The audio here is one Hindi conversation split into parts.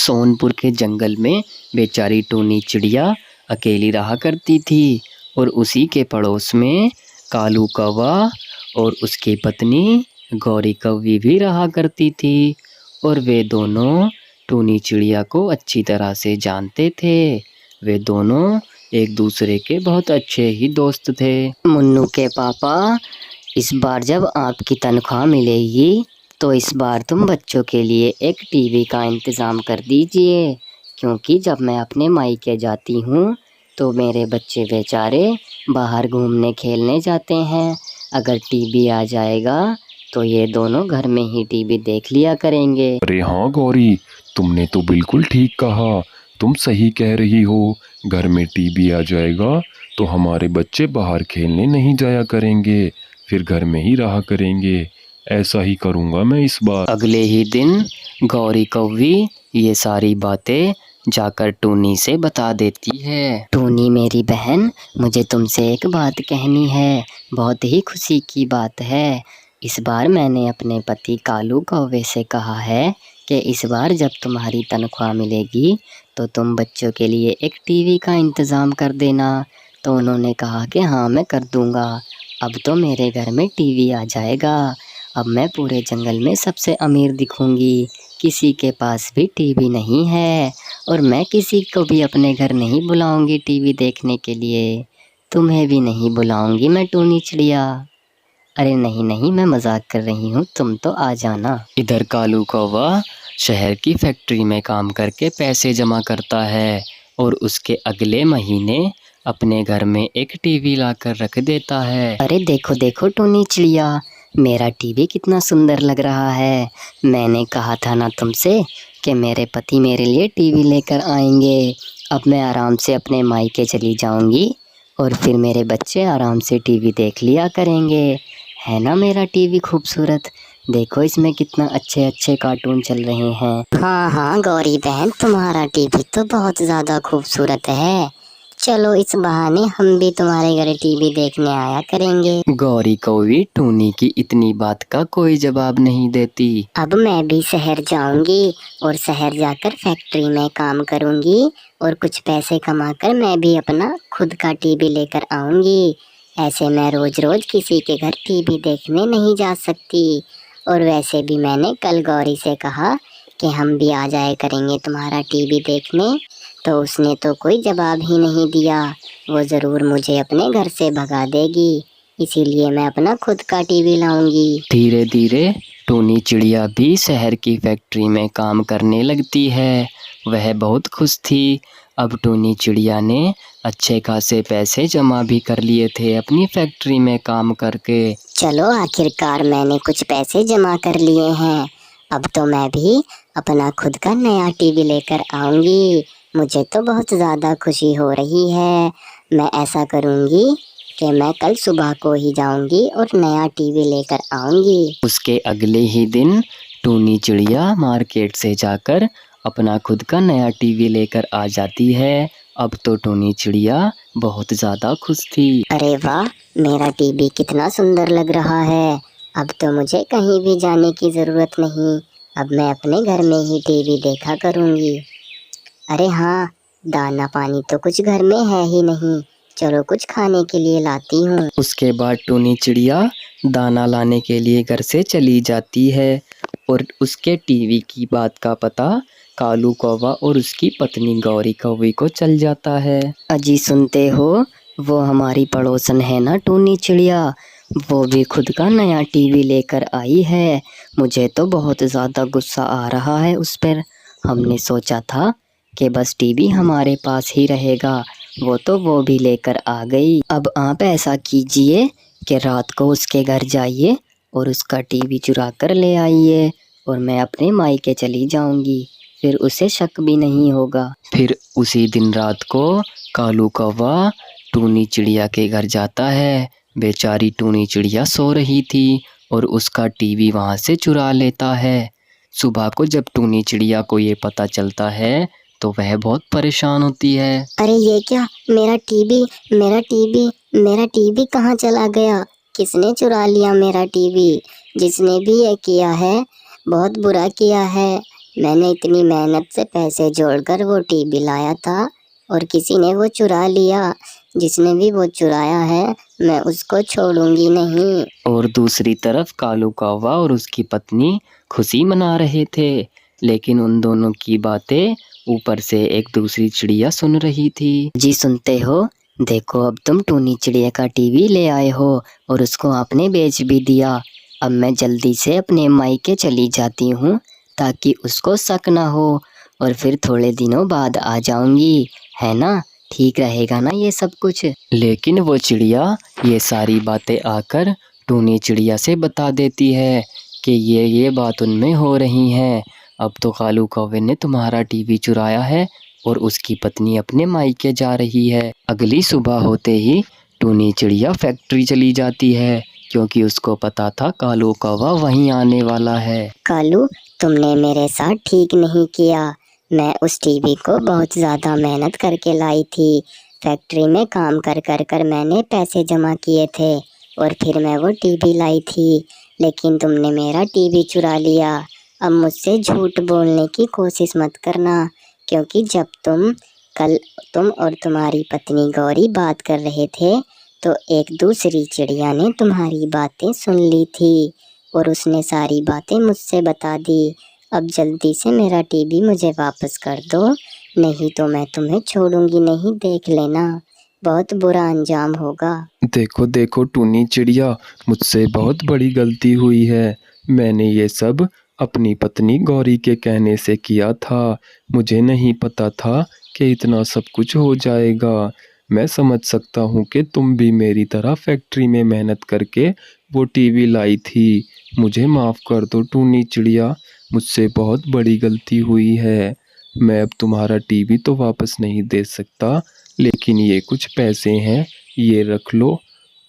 सोनपुर के जंगल में बेचारी टूनी चिड़िया अकेली रहा करती थी और उसी के पड़ोस में कालू कौवा और उसकी पत्नी गौरी कौवी भी रहा करती थी और वे दोनों टूनी चिड़िया को अच्छी तरह से जानते थे। वे दोनों एक दूसरे के बहुत अच्छे ही दोस्त थे। मुन्नू के पापा, इस बार जब आपकी तनख्वाह मिलेगी तो इस बार तुम बच्चों के लिए एक टीवी का इंतज़ाम कर दीजिए, क्योंकि जब मैं अपने मायके जाती हूँ तो मेरे बच्चे बेचारे बाहर घूमने खेलने जाते हैं। अगर टीवी आ जाएगा तो ये दोनों घर में ही टीवी देख लिया करेंगे। अरे हाँ गौरी, तुमने तो बिल्कुल ठीक कहा। तुम सही कह रही हो। घर में टीवी आ जाएगा तो हमारे बच्चे बाहर खेलने नहीं जाया करेंगे, फिर घर में ही रहा करेंगे। ऐसा ही करूँगा मैं इस बार। अगले ही दिन गौरी कौवी ये सारी बातें जाकर टूनी से बता देती है। टूनी मेरी बहन, मुझे तुमसे एक बात कहनी है, बहुत ही खुशी की बात है। इस बार मैंने अपने पति कालू कौवे से कहा है कि इस बार जब तुम्हारी तनख्वाह मिलेगी तो तुम बच्चों के लिए एक टीवी का इंतज़ाम कर देना। तो उन्होंने कहा कि हाँ मैं कर दूँगा। अब तो मेरे घर में टीवी आ जाएगा। अब मैं पूरे जंगल में सबसे अमीर दिखूंगी। किसी के पास भी टीवी नहीं है और मैं किसी को भी अपने घर नहीं बुलाऊंगी टीवी देखने के लिए। तुम्हें भी नहीं बुलाऊंगी मैं टूनी चिड़िया। अरे नहीं नहीं, मैं मजाक कर रही हूँ, तुम तो आ जाना। इधर कालू कौवा शहर की फैक्ट्री में काम करके पैसे जमा करता है और उसके अगले महीने अपने घर में एक टीवी लाकर रख देता है। अरे देखो देखो टूनी चिड़िया, मेरा टीवी कितना सुंदर लग रहा है। मैंने कहा था ना तुमसे कि मेरे पति मेरे लिए टीवी लेकर आएंगे। अब मैं आराम से अपने मायके चली जाऊंगी और फिर मेरे बच्चे आराम से टीवी देख लिया करेंगे। है ना मेरा टीवी खूबसूरत? देखो इसमें कितना अच्छे अच्छे कार्टून चल रहे हैं। हाँ हाँ गौरी बहन, तुम्हारा टीवी तो बहुत ज़्यादा खूबसूरत है। चलो इस बहाने हम भी तुम्हारे घर टीवी देखने आया करेंगे। गौरी कौवी टूनी की इतनी बात का कोई जवाब नहीं देती। अब मैं भी शहर जाऊंगी और शहर जाकर फैक्ट्री में काम करूंगी और कुछ पैसे कमाकर मैं भी अपना खुद का टीवी लेकर आऊंगी। ऐसे मैं रोज रोज किसी के घर टीवी देखने नहीं जा सकती। और वैसे भी मैंने कल गौरी से कहा कि हम भी आ जाए करेंगे तुम्हारा टीवी देखने, तो उसने तो कोई जवाब ही नहीं दिया। वो ज़रूर मुझे अपने घर से भगा देगी, इसीलिए मैं अपना खुद का टीवी लाऊंगी। धीरे धीरे टूनी चिड़िया भी शहर की फैक्ट्री में काम करने लगती है। वह बहुत खुश थी। अब टूनी चिड़िया ने अच्छे खासे पैसे जमा भी कर लिए थे अपनी फैक्ट्री में काम करके। चलो आखिरकार मैंने कुछ पैसे जमा कर लिए हैं। अब तो मैं भी अपना खुद का नया टीवी लेकर आऊंगी। मुझे तो बहुत ज़्यादा खुशी हो रही है। मैं ऐसा करूंगी कि मैं कल सुबह को ही जाऊंगी और नया टीवी लेकर आऊंगी। उसके अगले ही दिन टूनी चिड़िया मार्केट से जाकर अपना खुद का नया टीवी लेकर आ जाती है। अब तो टूनी चिड़िया बहुत ज़्यादा खुश थी। अरे वाह, मेरा टीवी कितना सुंदर लग रहा है। अब तो मुझे कहीं भी जाने की ज़रूरत नहीं। अब मैं अपने घर में ही टीवी देखा करूंगी। अरे हाँ, दाना पानी तो कुछ घर में है ही नहीं। चलो कुछ खाने के लिए लाती हूँ। उसके बाद टूनी चिड़िया दाना लाने के लिए घर से चली जाती है और उसके टीवी की बात का पता कालू कौवा और उसकी पत्नी गौरी कौवी को चल जाता है। अजी सुनते हो, वो हमारी पड़ोसन है ना टूनी चिड़िया, वो भी खुद का नया टीवी लेकर आई है। मुझे तो बहुत ज़्यादा गुस्सा आ रहा है उस पर। हमने सोचा था कि बस टीवी हमारे पास ही रहेगा, वो भी लेकर आ गई। अब आप ऐसा कीजिए कि रात को उसके घर जाइए और उसका टीवी चुरा कर ले आइए और मैं अपने मायके चली जाऊंगी, फिर उसे शक भी नहीं होगा। फिर उसी दिन रात को कालू कौवा टूनी चिड़िया के घर जाता है। बेचारी टूनी चिड़िया सो रही थी और उसका टीवी वहाँ से चुरा लेता है। सुबह को जब टूनी चिड़िया को ये पता चलता है तो वह बहुत परेशान होती है। अरे ये क्या, मेरा टीवी कहाँ चला गया? किसने चुरा लिया मेरा टीवी? जिसने भी ये किया है बहुत बुरा किया है। मैंने इतनी मेहनत से पैसे जोड़कर वो टीवी लाया था और किसी ने वो चुरा लिया। जिसने भी वो चुराया है मैं उसको छोड़ूंगी नहीं। और दूसरी तरफ कालू कौवा और उसकी पत्नी खुशी मना रहे थे, लेकिन उन दोनों की बातें ऊपर से एक दूसरी चिड़िया सुन रही थी। जी सुनते हो, देखो अब तुम टूनी चिड़िया का टीवी ले आए हो और उसको आपने बेच भी दिया। अब मैं जल्दी से अपने मायके चली जाती हूँ ताकि उसको शक ना हो, और फिर थोड़े दिनों बाद आ जाऊंगी, है ना? ठीक रहेगा ना ये सब कुछ? लेकिन वो चिड़िया ये सारी बातें आकर टूनी चिड़िया से बता देती है कि ये बात उनमें हो रही हैं। अब तो कालू कौवे ने तुम्हारा टीवी चुराया है और उसकी पत्नी अपने मायके जा रही है। अगली सुबह होते ही टूनी चिड़िया फैक्ट्री चली जाती है, क्योंकि उसको पता था कालू कौवा वहीं आने वाला है। कालू, तुमने मेरे साथ ठीक नहीं किया। मैं उस टीवी को बहुत ज़्यादा मेहनत करके लाई थी। फैक्ट्री में काम कर कर कर मैंने पैसे जमा किए थे और फिर मैं वो टीवी लाई थी, लेकिन तुमने मेरा टीवी चुरा लिया। अब मुझसे झूठ बोलने की कोशिश मत करना, क्योंकि जब कल तुम और तुम्हारी पत्नी गौरी बात कर रहे थे तो एक दूसरी चिड़िया ने तुम्हारी बातें सुन ली थी और उसने सारी बातें मुझसे बता दी। अब जल्दी से मेरा टीवी मुझे वापस कर दो, नहीं तो मैं तुम्हें छोड़ूंगी नहीं। देख लेना, बहुत बुरा अंजाम होगा। देखो देखो टूनी चिड़िया, मुझसे बहुत बड़ी गलती हुई है। मैंने ये सब अपनी पत्नी गौरी के कहने से किया था। मुझे नहीं पता था कि इतना सब कुछ हो जाएगा। मैं समझ सकता हूँ कि तुम भी मेरी तरह फैक्ट्री में मेहनत करके वो टीवी लाई थी। मुझे माफ़ कर दो टूनी चिड़िया, मुझसे बहुत बड़ी गलती हुई है। मैं अब तुम्हारा टीवी तो वापस नहीं दे सकता, लेकिन ये कुछ पैसे हैं, ये रख लो।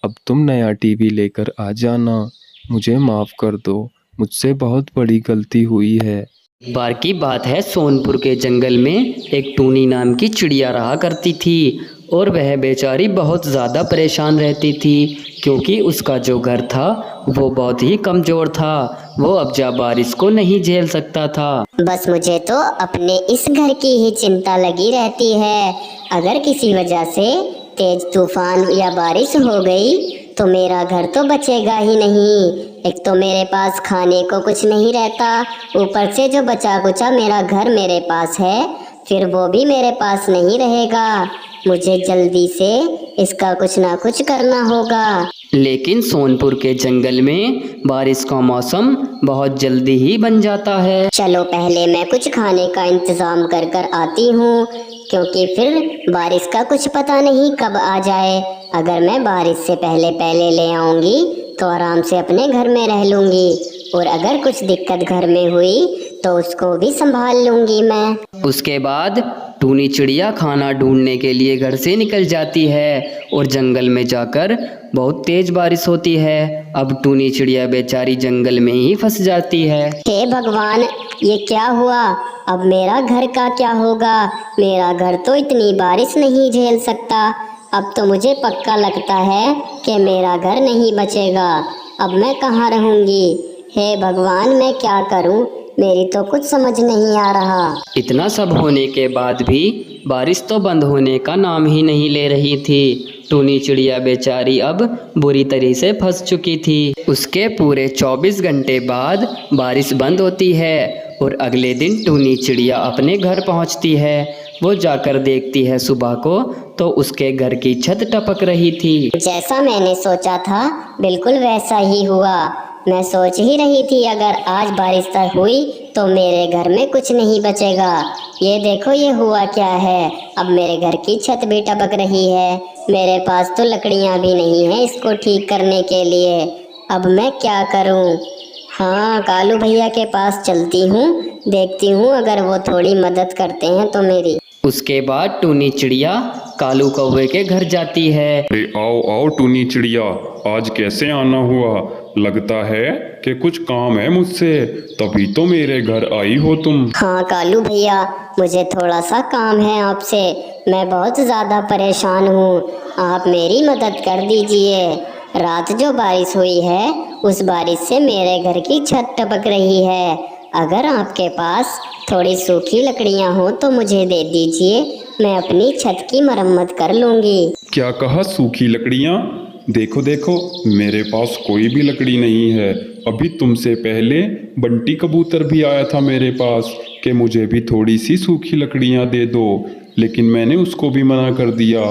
अब तुम नया टीवी लेकर आ जाना। मुझे माफ़ कर दो, मुझसे बहुत बड़ी गलती हुई है। एक बार की बात है, सोनपुर के जंगल में एक टूनी नाम की चिड़िया रहा करती थी और वह बेचारी बहुत ज़्यादा परेशान रहती थी, क्योंकि उसका जो घर था वो बहुत ही कमज़ोर था। वो अबजा बारिश को नहीं झेल सकता था। बस मुझे तो अपने इस घर की ही चिंता लगी रहती है। अगर किसी वजह से तेज तूफान या बारिश हो गई तो मेरा घर तो बचेगा ही नहीं। एक तो मेरे पास खाने को कुछ नहीं रहता, ऊपर से जो बचा कुचा मेरा घर मेरे पास है, फिर वो भी मेरे पास नहीं रहेगा। मुझे जल्दी से इसका कुछ ना कुछ करना होगा। लेकिन सोनपुर के जंगल में बारिश का मौसम बहुत जल्दी ही बन जाता है। चलो पहले मैं कुछ खाने का इंतजाम कर कर आती हूँ, क्योंकि फिर बारिश का कुछ पता नहीं कब आ जाए। अगर मैं बारिश से पहले पहले ले आऊंगी तो आराम से अपने घर में रह लूंगी, और अगर कुछ दिक्कत घर में हुई तो उसको भी संभाल लूंगी मैं। उसके बाद टूनी चिड़िया खाना ढूंढने के लिए घर से निकल जाती है और जंगल में जाकर बहुत तेज बारिश होती है। अब टूनी चिड़िया बेचारी जंगल में ही फंस जाती है। हे भगवान, ये क्या हुआ? अब मेरा घर का क्या होगा? मेरा घर तो इतनी बारिश नहीं झेल सकता। अब तो मुझे पक्का लगता है कि मेरा घर नहीं बचेगा। अब मैं कहाँ रहूंगी? हे भगवान, मैं क्या करूं? मेरी तो कुछ समझ नहीं आ रहा। इतना सब होने के बाद भी बारिश तो बंद होने का नाम ही नहीं ले रही थी। टूनी चिड़िया बेचारी अब बुरी तरह से फंस चुकी थी। उसके पूरे 24 घंटे बाद बारिश बंद होती है और अगले दिन टूनी चिड़िया अपने घर पहुंचती है। वो जाकर देखती है सुबह को तो उसके घर की छत टपक रही थी। जैसा मैंने सोचा था बिल्कुल वैसा ही हुआ। मैं सोच ही रही थी अगर आज बारिश तक हुई तो मेरे घर में कुछ नहीं बचेगा। ये देखो ये हुआ क्या है, अब मेरे घर की छत भी टपक रही है। मेरे पास तो लकड़ियाँ भी नहीं है इसको ठीक करने के लिए। अब मैं क्या करूँ? हाँ, कालू भैया के पास चलती हूँ, देखती हूँ अगर वो थोड़ी मदद करते हैं तो मेरी। उसके बाद टूनी चिड़िया कालू कौवे के घर जाती है। अरे आओ आओ टूनी चिड़िया, आज कैसे आना हुआ? लगता है कि कुछ काम है मुझसे, तभी तो मेरे घर आई हो तुम। हाँ कालू भैया, मुझे थोड़ा सा काम है आपसे। मैं बहुत ज़्यादा परेशान हूँ, आप मेरी मदद कर दीजिए। रात जो बारिश हुई है उस बारिश से मेरे घर की छत टपक रही है। अगर आपके पास थोड़ी सूखी लकड़ियां हो तो मुझे दे दीजिए, मैं अपनी छत की मरम्मत कर लूँगी। क्या कहा, सूखी लकड़ियाँ? देखो देखो, मेरे पास कोई भी लकड़ी नहीं है। अभी तुमसे पहले बंटी कबूतर भी आया था मेरे पास कि मुझे भी थोड़ी सी सूखी लकड़ियाँ दे दो, लेकिन मैंने उसको भी मना कर दिया।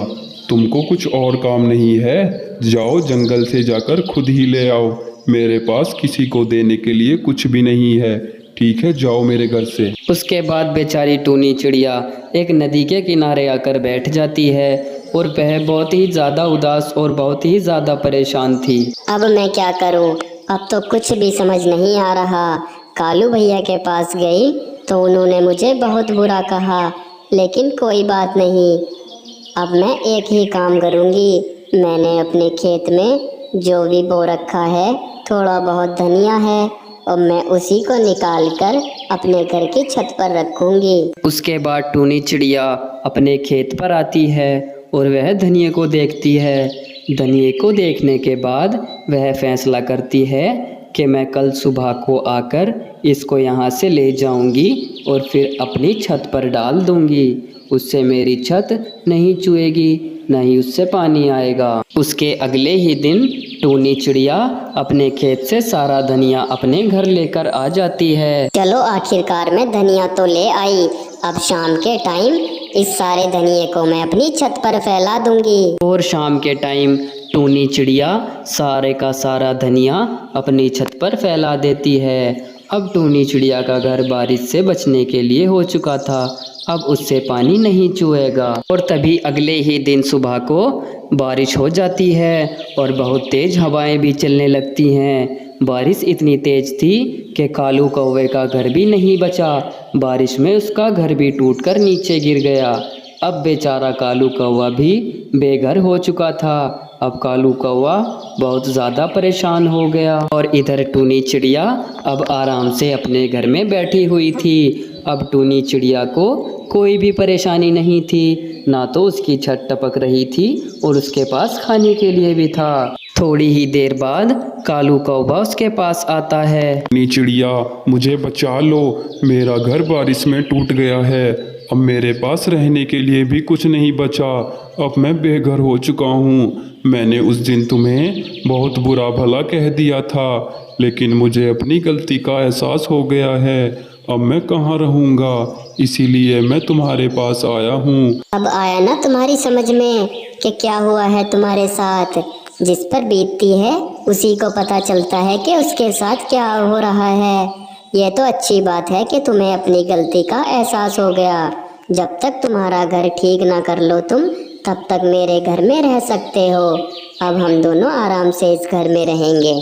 तुमको कुछ और काम नहीं है? जाओ जंगल से जाकर खुद ही ले आओ। मेरे पास किसी को देने के लिए कुछ भी नहीं है। ठीक है, जाओ मेरे घर से। उसके बाद बेचारी टूनी चिड़िया एक नदी के किनारे आकर बैठ जाती है और वह बहुत ही ज़्यादा उदास और बहुत ही ज़्यादा परेशान थी। अब मैं क्या करूं? अब तो कुछ भी समझ नहीं आ रहा। कालू भैया के पास गई तो उन्होंने मुझे बहुत बुरा कहा, लेकिन कोई बात नहीं। अब मैं एक ही काम करूंगी। मैंने अपने खेत में जो भी बो रखा है, थोड़ा बहुत धनिया है, और मैं उसी को निकाल कर अपने घर की छत पर रखूंगी। उसके बाद टूनी चिड़िया अपने खेत पर आती है और वह धनिए को देखती है। धनिए को देखने के बाद वह फैसला करती है कि मैं कल सुबह को आकर इसको यहाँ से ले जाऊंगी और फिर अपनी छत पर डाल दूंगी। उससे मेरी छत नहीं चुएगी, न ही उससे पानी आएगा। उसके अगले ही दिन टूनी चिड़िया अपने खेत से सारा धनिया अपने घर लेकर आ जाती है। चलो आखिरकार मैं धनिया तो ले आई। अब शाम के टाइम इस सारे धनिये को मैं अपनी छत पर फैला दूंगी। और शाम के टाइम टूनी चिड़िया सारे का सारा धनिया अपनी छत पर फैला देती है। अब टूनी चिड़िया का घर बारिश से बचने के लिए हो चुका था। अब उससे पानी नहीं चुएगा। और तभी अगले ही दिन सुबह को बारिश हो जाती है और बहुत तेज हवाएं भी चलने लगती हैं। बारिश इतनी तेज थी कि कालू कौवे का घर भी नहीं बचा। बारिश में उसका घर भी टूटकर नीचे गिर गया। अब बेचारा कालू कौवा भी बेघर हो चुका था। अब कालू कौवा बहुत ज़्यादा परेशान हो गया और इधर टूनी चिड़िया अब आराम से अपने घर में बैठी हुई थी। अब टूनी चिड़िया को कोई भी परेशानी नहीं थी, ना तो उसकी छत टपक रही थी और उसके पास खाने के लिए भी था। थोड़ी ही देर बाद कालू कौवा उसके पास आता है। टूनी चिड़िया, मुझे बचा लो, मेरा घर बारिश में टूट गया है। अब मेरे पास रहने के लिए भी कुछ नहीं बचा। अब मैं बेघर हो चुका हूँ। मैंने उस दिन तुम्हें बहुत बुरा भला कह दिया था, लेकिन मुझे अपनी गलती का एहसास हो गया है। अब मैं कहाँ रहूँगा, इसीलिए मैं तुम्हारे पास आया हूँ। अब आया ना तुम्हारी समझ में कि क्या हुआ है तुम्हारे साथ। जिस पर बीतती है उसी को पता चलता है कि उसके साथ क्या हो रहा है। यह तो अच्छी बात है कि तुम्हें अपनी गलती का एहसास हो गया। जब तक तुम्हारा घर ठीक ना कर लो तुम, तब तक मेरे घर में रह सकते हो। अब हम दोनों आराम से इस घर में रहेंगे।